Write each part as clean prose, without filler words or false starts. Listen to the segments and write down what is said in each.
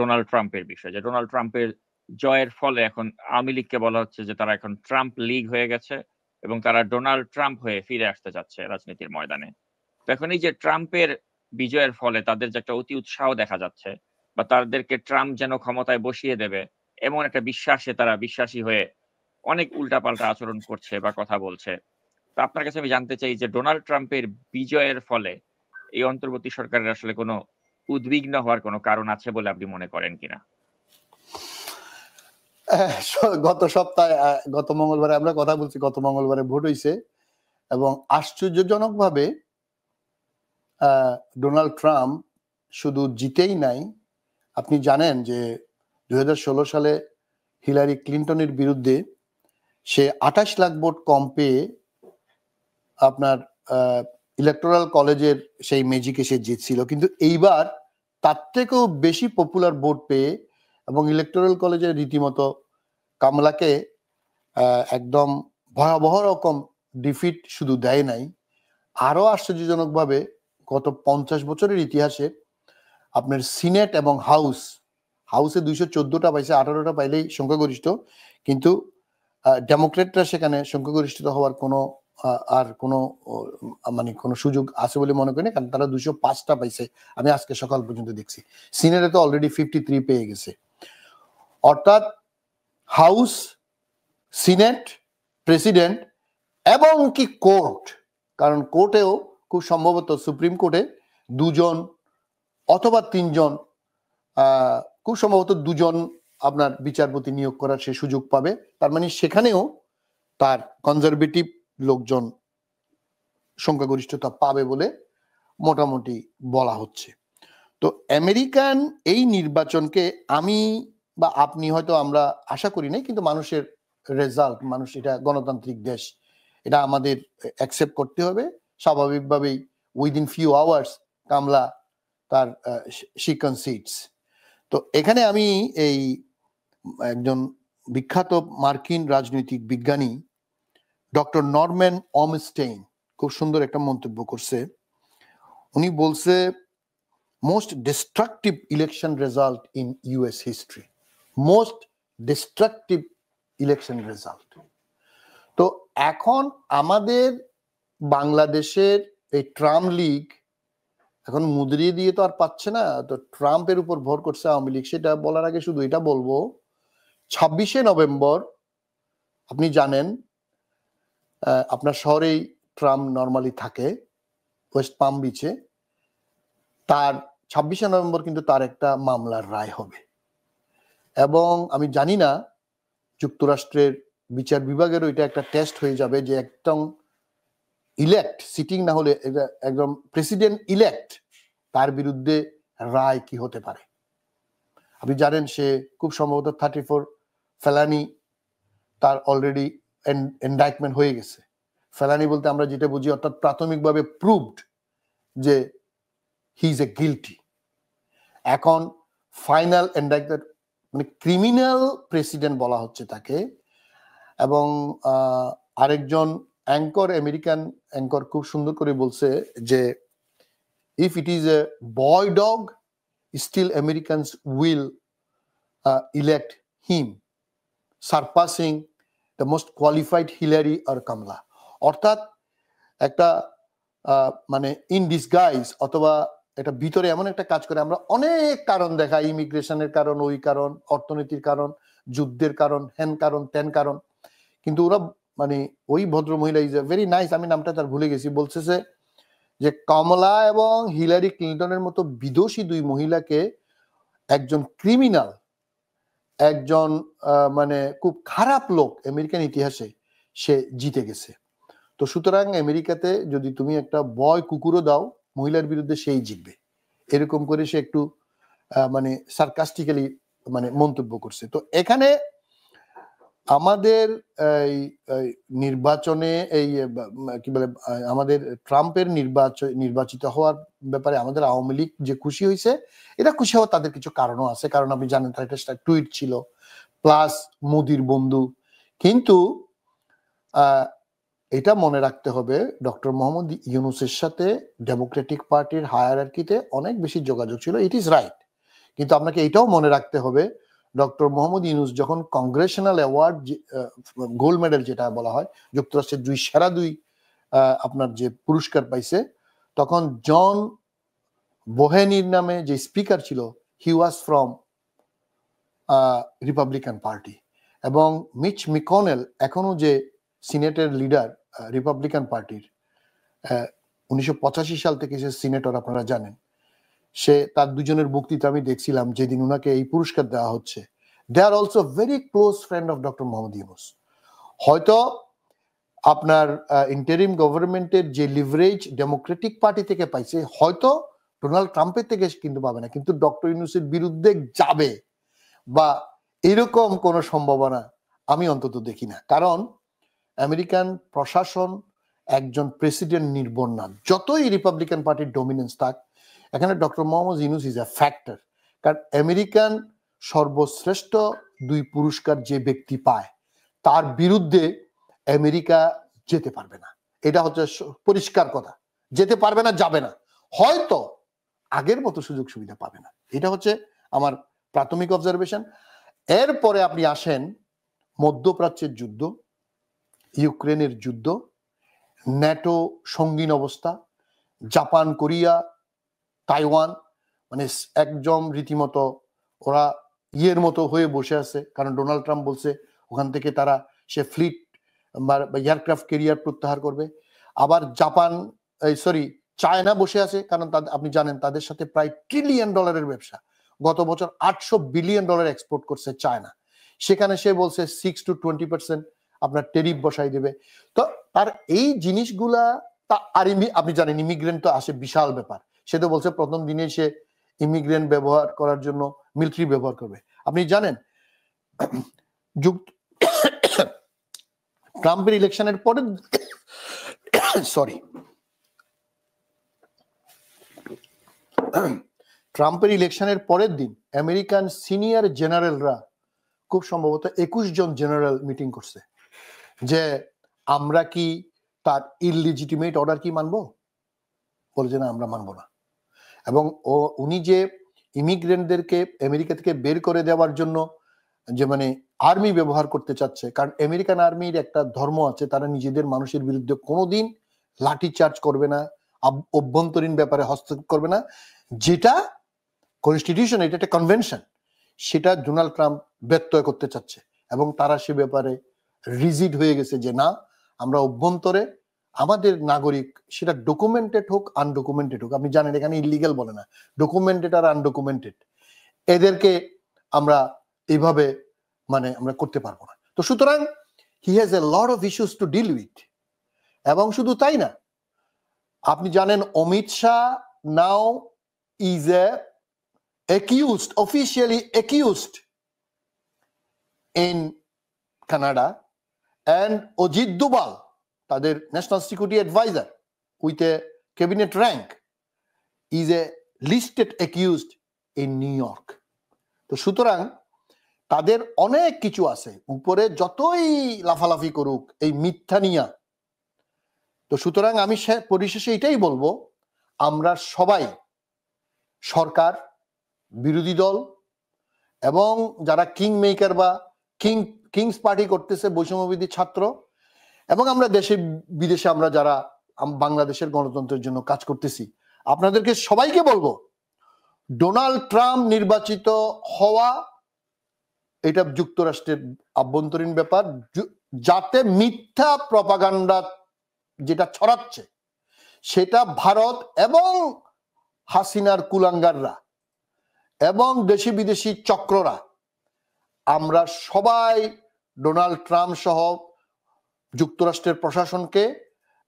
Donald ট্রাম্পের বিষয়, যে ডোনাল্ড ট্রাম্পের জয়ের ফলে এখন আওয়ামী লীগকে বলা হচ্ছে যে তারা এখন ট্রাম্প লীগ হয়ে গেছে এবং তারা ডোনাল্ড ট্রাম্প হয়ে ফিরে আসতে যাচ্ছে রাজনীতির ময়দানে। তো এখন এই যে ট্রাম্পের বিজয়ের ফলে তাদের যে একটা অতি উৎসাহ দেখা যাচ্ছে বা তাদেরকে ট্রাম্প যেন ক্ষমতায় বসিয়ে দেবে এমন একটা বিশ্বাসে তারা বিশ্বাসী হয়ে অনেক উল্টাপাল্টা আচরণ করছে বা কথা বলছে। তো আপনার কাছে আমি জানতে চাই যে ডোনাল্ড ট্রাম্পের বিজয়ের ফলে এই অন্তর্বর্তী সরকারের আসলে কোনো উদ্বিগ্ন হওয়ার কোনো কারণ আছে বলে আপনি মনে করেন কিনা? গত সপ্তাহে গত মঙ্গলবারে আমরা কথা বলছি, গত মঙ্গলবারে ভোট হয়েছে এবং আশ্চর্যজনকভাবে ডোনাল্ড ট্রাম্প শুধু জিতেই নাই, আপনি জানেন যে 2016 সালে হিলারি ক্লিন্টনের বিরুদ্ধে সে 28 লাখ ভোট কম পেয়ে আপনার ইলেকটোরাল কলেজের সেই ম্যাজিকে সে জিতছিল, কিন্তু এইবার তার থেকেও বেশি পপুলার ভোট পেয়ে এবং ইলেকটোরাল কলেজের রীতিমতো কামলাকে একদম ভয়াবহ রকম ডিফিট শুধু দেয় নাই, আরো আশ্চর্যজনকভাবে গত 50 বছরের ইতিহাসে আপনার সিনেট এবং হাউসে 214টা পাইছে, 18টা পাইলেই সংখ্যাগরিষ্ঠ, কিন্তু ডেমোক্রেটরা সেখানে সংখ্যাগরিষ্ঠতা হওয়ার কোনো মানে কোনো সুযোগ আছে বলে মনে করি না, কারণ তারা 205টা পাইছে আমি আজকে সকাল পর্যন্ত দেখছি। সিনেটে তো অলরেডি 53 পেয়ে গেছে। অর্থাৎ হাউস, সিনেট, প্রেসিডেন্ট এবং কি কোর্ট, কারণ কোর্টেও খুব সম্ভবত সুপ্রিম কোর্টে 2জন অথবা 3জন, খুব সম্ভবত 2জন আপনার বিচারপতি নিয়োগ করার সে সুযোগ পাবে। তার মানে সেখানেও তার কনজারভেটিভ লোকজন সংখ্যাগরিষ্ঠতা পাবে বলে মোটামুটি বলা হচ্ছে। তো আমেরিকান এই নির্বাচনকে আমি বা আপনি হয়তো আমরা আশা করি নাই, কিন্তু মানুষের রেজাল্ট, মানুষ, এটা গণতান্ত্রিক দেশ, এটা আমাদের অ্যাকসেপ্ট করতে হবে। স্বাভাবিকভাবেই উইদিন ফিউ আওয়ার্স কামলা তার শি কনসিডস। তো এখানে আমি এই একজন বিখ্যাত মার্কিন রাজনৈতিক বিজ্ঞানী ডক্টর নরম্যান অমস্টেইন খুব সুন্দর একটা মন্তব্য করছে। উনি বলছে most destructive election result in US history, most destructive election result. তো এখন আমাদের বাংলাদেশের এই ট্রাম্প লীগ এখন মুদ্রিয়ে দিয়ে তো আর পাচ্ছে না, তো ট্রাম্পের উপর ভর করছে আওয়ামী লীগ। সেটা বলার আগে শুধু এটা বলবো, 26শে নভেম্বর আপনি জানেন আপনার শহরেই ট্রাম্প নর্মালি থাকে, ওয়েস্ট পাম বিচে। তার 26শে নভেম্বর কিন্তু তার একটা মামলার রায় হবে এবং আমি জানি না যুক্তরাষ্ট্রের বিচার বিভাগেরও এটা একটা টেস্ট হয়ে যাবে যে একদম ইলেক্ট, সিটিং না হলে একদম প্রেসিডেন্ট ইলেক্ট, তার বিরুদ্ধে রায় কি হতে পারে। আপনি জানেন সে খুব সম্ভবত 34 ফেলানি তার অলরেডি ইনডাইটমেন্ট হয়ে গেছে। ফেলানি বলতে আমরা যেটা বুঝি, অর্থাৎ প্রাথমিকভাবে প্রুভড যে হি ইজ এ গিলটি। এখন ফাইনাল ইনডাইটমেন্ট মানে ক্রিমিনাল প্রেসিডেন্ট বলা হচ্ছে তাকে। এবং আরেকজন অ্যাঙ্কর, আমেরিকান অ্যাঙ্কর খুব সুন্দর করে বলছে যে if it is a boy dog still Americans will elect him surpassing the most qualified Hillary আর কামলা। অর্থাৎ একটা মানে ইন ডিসগাইজ অথবা এটা ভিতরে এমন একটা কাজ করে, আমরা অনেক কারণ দেখাই, ইমিগ্রেশনের কারণ, ওই কারণ, অর্থনীতির কারণ, যুদ্ধের কারণ, হ্যান কারণ, ত্যান কারণ, কিন্তু ওরা মানে ওই ভদ্র মহিলা ইজ ভেরি নাইস, আমি নামটা তার ভুলে গেছি, বলছে যে কমলা এবং হিলারি ক্লিন্টনের মতো বিদোষী দুই মহিলাকে একজন ক্রিমিনাল, একজন মানে খুব খারাপ লোক আমেরিকান ইতিহাসে সে জিতে গেছে। তো সুতরাং আমেরিকাতে যদি তুমি একটা বয় কুকুরও দাও মহিলার বিরুদ্ধে, সেই জিতবে, এরকম করে সে একটু মানে সার্কাস্টিক্যালি মানে মন্তব্য করছে। তো এখানে আমাদের এই নির্বাচনে এই কি বলে আমাদের ট্রাম্পের নির্বাচিত হওয়ার ব্যাপারে আমাদের আওয়ামী লীগ যে খুশি হয়েছে, এটা খুশি হওয়ার তাদের কিছু কারণও আছে। কারণ আপনি জানেন তার একটা টুইট ছিল, প্লাস মোদির বন্ধু। কিন্তু এটা মনে রাখতে হবে, ডক্টর মোহাম্মদ ইউনূসের সাথে ডেমোক্রেটিক পার্টির হায়ারার্কিতে অনেক বেশি যোগাযোগ ছিল, ইট ইজ রাইট। কিন্তু আপনাকে এটাও মনে রাখতে হবে ডক্টর মোহাম্মদ ইউনূস যখন কংগ্রেশনাল অ্যাওয়ার্ড গোল্ড মেডেল যেটা বলা হয় যুক্তরাষ্ট্রের সেরা দুই আপনার যে পুরস্কার পাইছে, তখন জন বোহেনির নামে যে স্পিকার ছিল হি ওয়াজ ফ্রম রিপাবলিকান পার্টি, এবং মিচ মিকনেল এখনো যে সিনেটের লিডার রিপাবলিকান পার্টির, 1985 সাল থেকে সে সিনেটর, আপনারা জানেন। সে তার দুজনের বক্তৃতা আমি দেখছিলাম যেদিন ওনাকে এই পুরস্কার দেওয়া হচ্ছে। They are also very close friend of doctor Muhammad Yunus. হয়তো আপনার ইন্টারিম গভর্নমেন্টের যে লিভারেজ ডেমোক্রেটিক পার্টি থেকে পাইছে, হয়তো ডোনাল্ড ট্রাম্পের থেকে কিন্তু পাবে না, কিন্তু ডক্টর ইউনূসের বিরুদ্ধে যাবে বা এরকম কোনো সম্ভাবনা আমি অন্তত দেখি না। কারণ আমেরিকান প্রশাসন একজন প্রেসিডেন্ট নির্ভর না, যতই রিপাবলিকান পার্টির ডমিনেন্স থাক, এখানে doctor Muhammad Yunus is a factor. কারণ আমেরিকান সর্বশ্রেষ্ঠ দুই পুরস্কার যে ব্যক্তি পায় তার বিরুদ্ধে আমেরিকা যেতে পারবে না, এটা হচ্ছে পরিষ্কার কথা। যেতে পারবে না, যাবে না, হয়তো আগের মতো সুযোগ সুবিধা পাবে না। এটা হচ্ছে আমার প্রাথমিক অবজারভেশন। এরপরে আপনি আসেন মধ্যপ্রাচ্যের যুদ্ধ, ইউক্রেনের যুদ্ধ, ন্যাটো সঙ্গীন অবস্থা, জাপান, কোরিয়া, তাইওয়ান, মানে একদম রীতিমতো ওরা ইয়ের মতো হয়ে বসে আছে। কারণ ডোনাল্ড ট্রাম্প বলছে ওখান থেকে তারা সে ফ্লিট বা এয়ারক্রাফট ক্যারিয়ার প্রত্যাহার করবে। আবার জাপান, চায়না বসে আছে, কারণ আপনি জানেন তাদের সাথে প্রায় $1 ট্রিলিয়ন ব্যবসা। গত বছর $800 বিলিয়ন এক্সপোর্ট করছে চায়না। সেখানে সে বলছে 6 to 20% আপনার টেরিফ বসাই দেবে। তো তার এই জিনিসগুলা আর আপনি জানেন ইমিগ্রেন্ট তো আসে, বিশাল ব্যাপার। সে তো বলছে প্রথম দিনে সে ইমিগ্রেন্ট ব্যবহার করার জন্য মিলিটারি ব্যবহার করবে। আপনি জানেন ট্রাম্পের ইলেকশনের পরে ট্রাম্পের ইলেকশনের পরের দিন আমেরিকান সিনিয়র জেনারেলরা খুব সম্ভবত 21 জন জেনারেল মিটিং করছে যে আমরা কি তার ইললিজিটিমেট অর্ডার কি মানবো, বলছে না আমরা মানবো না। এবং উনি যে ইমিগ্রেন্টদেরকে আমেরিকা থেকে বের করে দেওয়ার জন্য যে মানে আর্মি ব্যবহার করতে চাচ্ছে, কারণ আমেরিকান আর্মির একটা ধর্ম আছে, তারা নিজেদের মানুষের বিরুদ্ধে কোনোদিন লাঠি চার্জ করবে না, অভ্যন্তরীণ ব্যাপারে হস্তক্ষেপ করবে না, যেটা কনস্টিটিউশন, এটা একটা কনভেনশন, সেটা ডোনাল্ড ট্রাম্প ব্যত্যয় করতে চাচ্ছে। এবং তারা সে ব্যাপারে রিজিড হয়ে গেছে যে না, আমরা অভ্যন্তরে আমাদের নাগরিক, সেটা ডকুমেন্টেড হোক আনডকুমেন্টেড হোক, আপনি জানেন এখানে ইলিগাল বলে না, ডকুমেন্টেড আর আনডকুমেন্টেড, এদেরকে আমরা এইভাবে মানে আমরা করতে পারবো না। তো সুতরাং he has a lot of issues to deal with. এবং শুধু তাই না, আপনি জানেন Amit Shah now is a accused, officially accused in Canada, and Ajit Doval, তাদের national security adviser with a cabinet rank, is a listed accused in New York. তো সুতরাং তাদের অনেক কিছু আছে, উপরে যতই লাফালাফি করুক এই মিথ্যা নিয়া। তো সুতরাং আমি পরিশেষে এটাই বলবো, আমরা সবাই, সরকার, বিরোধী দল এবং যারা কিং মেকার বা কিংস পার্টি করতেছে, বৈষম্যবিধি ছাত্র, এবং আমরা দেশে বিদেশে আমরা যারা বাংলাদেশের গণতন্ত্রের জন্য কাজ করতেছি, আপনাদেরকে সবাইকে বলবো ডোনাল্ড ট্রাম্প নির্বাচিত হওয়া এটা যুক্তরাষ্ট্রের আভ্যন্তরীণ ব্যাপার, যাতে মিথ্যা প্রপাগান্ডা যেটা ছড়াচ্ছে সেটা ভারত এবং হাসিনার কুলাঙ্গাররা এবং দেশি বিদেশি চক্ররা, আমরা সবাই ডোনাল্ড ট্রাম্প সহ যুক্তরাষ্ট্রের প্রশাসনকে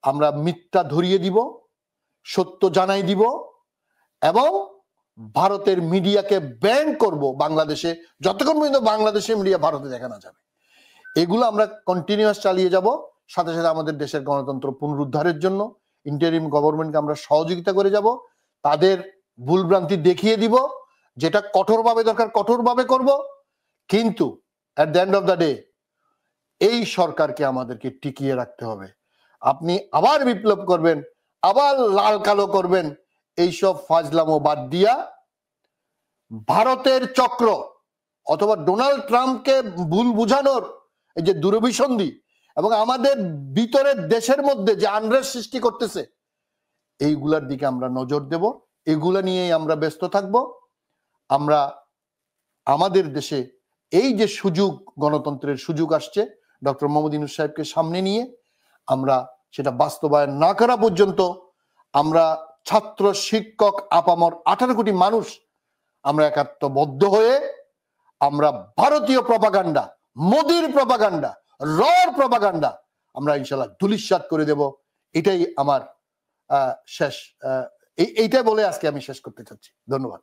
আমরা মিথ্যা ধরিয়ে দিব, সত্য জানাই দিব, এবং ভারতের মিডিয়াকে ব্যান করব বাংলাদেশে, যতক্ষণ পর্যন্ত বাংলাদেশের মিডিয়া ভারতে দেখানো যাবে। এগুলো আমরা কন্টিনিউয়াস চালিয়ে যাব। সাথে সাথে আমাদের দেশের গণতন্ত্র পুনরুদ্ধারের জন্য ইন্টারিম গভর্নমেন্টকে আমরা সহযোগিতা করে যাব, তাদের ভুলভ্রান্তি দেখিয়ে দিব, যেটা কঠোরভাবে দরকার কঠোরভাবে করব। কিন্তু at the end of the day এই সরকারকে আমাদেরকে টিকিয়ে রাখতে হবে। আপনি আবার বিপ্লব করবেন, আবার লাল কালো করবেন, এইসব ফাজলামো বাদ দিয়া ভারতের চক্র অথবা ডোনাল্ড ট্রাম্পকে ভুল বুঝানোর এই যে দুরভিসন্ধি এবং আমাদের ভিতরের দেশের মধ্যে যে আনরেস্ট সৃষ্টি করতেছে, এইগুলার দিকে আমরা নজর দেব, এগুলা নিয়েই আমরা ব্যস্ত থাকব। আমরা আমাদের দেশে এই যে সুযোগ, গণতন্ত্রের সুযোগ আসছে, ডক্টর মোহাম্মদ ইউনূস সাহেবকে সামনে নিয়ে আমরা সেটা বাস্তবায়ন না করা পর্যন্ত আমরা ছাত্র, শিক্ষক, আপামর 18 কোটি মানুষ আমরা একাত্মবদ্ধ হয়ে আমরা ভারতীয় প্রপাগান্ডা, মোদির প্রপাগান্ডা, রর প্রপাগান্ডা আমরা ইনশাল্লাহ ধূলিসাৎ করে দেব। এটাই আমার শেষ, এইটা বলে আজকে আমি শেষ করতে চাচ্ছি। ধন্যবাদ।